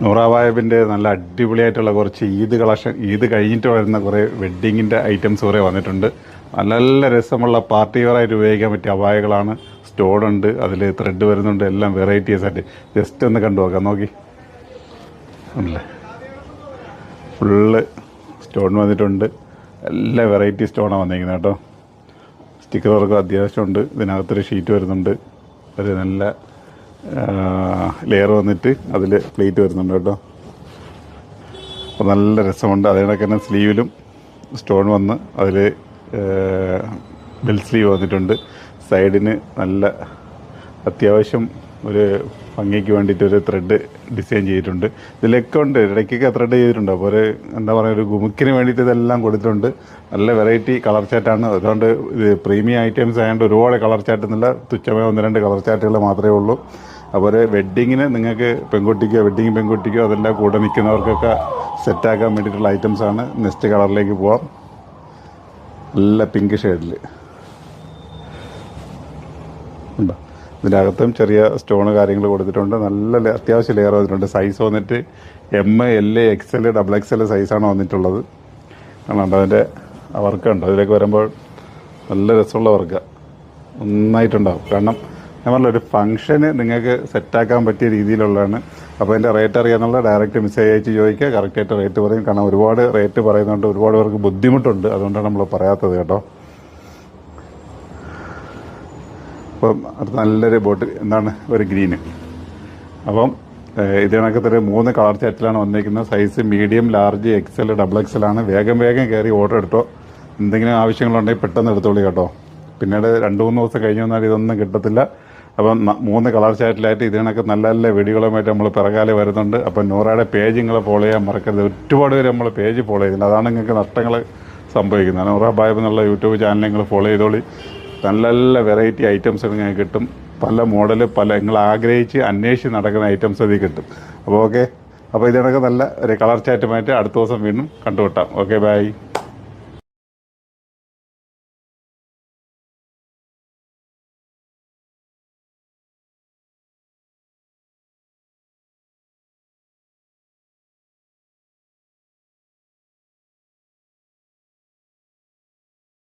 നൂറാവായബിൻ്റെ നല്ല അടിപൊളിയായിട്ടുള്ള കുറച്ച് ഈദ് കളക്ഷൻ, ഈദ് കഴിഞ്ഞിട്ട് വരുന്ന കുറേ വെഡ്ഡിങ്ങിൻ്റെ ഐറ്റംസ് കുറേ വന്നിട്ടുണ്ട്. നല്ല നല്ല രസമുള്ള പാർട്ടി വെയറായിട്ട് ഉപയോഗിക്കാൻ പറ്റിയ അവായകളാണ്. സ്റ്റോണുണ്ട്, അതിൽ ത്രെഡ് വരുന്നുണ്ട്, എല്ലാം വെറൈറ്റീസ് ആയിട്ട്. ജസ്റ്റ് ഒന്ന് കണ്ടു നോക്കാം. നോക്കി അല്ലേ, ഫുള്ള് സ്റ്റോൺ വന്നിട്ടുണ്ട്. എല്ലാ വെറൈറ്റി സ്റ്റോണാണ് വന്നിരിക്കുന്നത് കേട്ടോ. സ്റ്റിക്കർ വർക്ക് അത്യാവശ്യമുണ്ട്. ഇതിനകത്തൊരു ഷീറ്റ് വരുന്നുണ്ട്, ഒരു നല്ല ലെയർ വന്നിട്ട് അതിൽ പ്ലേറ്റ് വരുന്നുണ്ട് കേട്ടോ. അപ്പോൾ നല്ല രസമുണ്ട്. അതിനൊക്കെ തന്നെ സ്ലീവിലും സ്റ്റോൺ വന്ന് അതിൽ ബെൽ സ്ലീവ് വന്നിട്ടുണ്ട്. സൈഡിന് നല്ല അത്യാവശ്യം ഒരു ഭംഗിക്ക് വേണ്ടിയിട്ടൊരു ത്രെഡ് ഡിസൈൻ ചെയ്തിട്ടുണ്ട്. ഇതിലൊക്കെ ഉണ്ട്, ഇടയ്ക്കൊക്കെ ത്രെഡ് ചെയ്തിട്ടുണ്ട്. അപ്പോൾ ഒരു എന്താ പറയുക, ഒരു ഗുമുക്കിന് വേണ്ടിയിട്ട് ഇതെല്ലാം കൊടുത്തിട്ടുണ്ട്. നല്ല വെറൈറ്റി കളർ ചാറ്റാണ്. അതുകൊണ്ട് ഇത് പ്രീമിയം ഐറ്റംസ് ആയതുകൊണ്ട് ഒരുപാട് കളർ ചാറ്റൊന്നുമില്ല, തുച്ഛമായ 1-2 കളർ ചാറ്റുകൾ മാത്രമേ ഉള്ളൂ. അപ്പോൾ ഒരു വെഡ്ഡിങ്ങിന് നിങ്ങൾക്ക് പെൺകുട്ടിക്കോ പെൺകുട്ടിക്കോ അതെല്ലാം കൂടെ നിൽക്കുന്നവർക്കൊക്കെ സെറ്റാക്കാൻ വേണ്ടിയിട്ടുള്ള ഐറ്റംസാണ്. നെക്സ്റ്റ് കളറിലേക്ക് പോവാം. നല്ല പിങ്ക് ഷെയ്ഡിൽ ഉണ്ടോ. ഇതിനകത്തും ചെറിയ സ്റ്റോണ് കാര്യങ്ങൾ കൊടുത്തിട്ടുണ്ട്. നല്ല അത്യാവശ്യം ലെയർ വന്നിട്ടുണ്ട്. സൈസ് വന്നിട്ട് M, L, XL, XXL സൈസാണ് വന്നിട്ടുള്ളത്. കാണാണ്ട് അതിൻ്റെ വർക്കുണ്ട്. അതിലേക്ക് വരുമ്പോൾ നല്ല രസമുള്ള വർക്കാണ്, നന്നായിട്ടുണ്ടാവും. കാരണം ഞാൻ പറഞ്ഞ ഒരു ഫംഗ്ഷന് നിങ്ങൾക്ക് സെറ്റാക്കാൻ പറ്റിയ രീതിയിലുള്ളതാണ്. അപ്പോൾ അതിൻ്റെ റേറ്റ് അറിയാനുള്ള ഡയറക്റ്റ് മെസ്സേജ് അയച്ച് ചോദിക്കുക, കറക്റ്റായിട്ട് റേറ്റ് പറയും. കാരണം ഒരുപാട് റേറ്റ് പറയുന്നുണ്ട്, ഒരുപാട് പേർക്ക് ബുദ്ധിമുട്ടുണ്ട്, അതുകൊണ്ടാണ് നമ്മൾ പറയാത്തത് കേട്ടോ. അപ്പം അടുത്ത നല്ലൊരു ബോട്ടിൽ എന്താണ് ഒരു ഗ്രീന്. അപ്പം ഇതിനൊക്കെ തന്നെ 3 കളർ ചാറ്റിലാണ് വന്നിരിക്കുന്നത്. Size medium, large, XL, XXL ആണ്. വേഗം കയറി ഓർഡർ എടുത്തോ. എന്തെങ്കിലും ആവശ്യങ്ങളുണ്ടെങ്കിൽ പെട്ടെന്ന് എടുത്തോളൂ കേട്ടോ. പിന്നീട് 2-3 ദിവസം കഴിഞ്ഞ് വന്നാൽ ഇതൊന്നും കിട്ടത്തില്ല. അപ്പം 3 കളർ ചാറ്റിലായിട്ട് ഇതിനൊക്കെ നല്ല നല്ല വീഡിയോകളുമായിട്ട് നമ്മൾ പിറകാലെ വരുന്നുണ്ട്. അപ്പം നൂറയുടെ പേജ് നിങ്ങൾ ഫോളോ ചെയ്യാൻ മറക്കരുത്. ഒരുപാട് പേര് നമ്മൾ പേജ് ഫോളോ ചെയ്യുന്നുണ്ട്, അതാണ് നിങ്ങൾക്ക് നഷ്ടങ്ങൾ സംഭവിക്കുന്നത്. നൂറ ബായബ് എന്നുള്ള യൂട്യൂബ് ചാനൽ നിങ്ങൾ ഫോളോ ചെയ്തോളി. നല്ല നല്ല വെറൈറ്റി ഐറ്റംസ് നിങ്ങൾക്ക് കിട്ടും. പല മോഡൽ, നിങ്ങൾ ആഗ്രഹിച്ച് അന്വേഷിച്ച് നടക്കുന്ന ഐറ്റംസ് ഇതിൽ കിട്ടും. അപ്പോൾ ഓക്കെ, അപ്പോൾ ഇതിനൊക്കെ നല്ല ഒരു കളർ ചാറ്റുമായിട്ട് അടുത്ത ദിവസം വീണ്ടും കണ്ടുമുട്ടാം. Okay, by.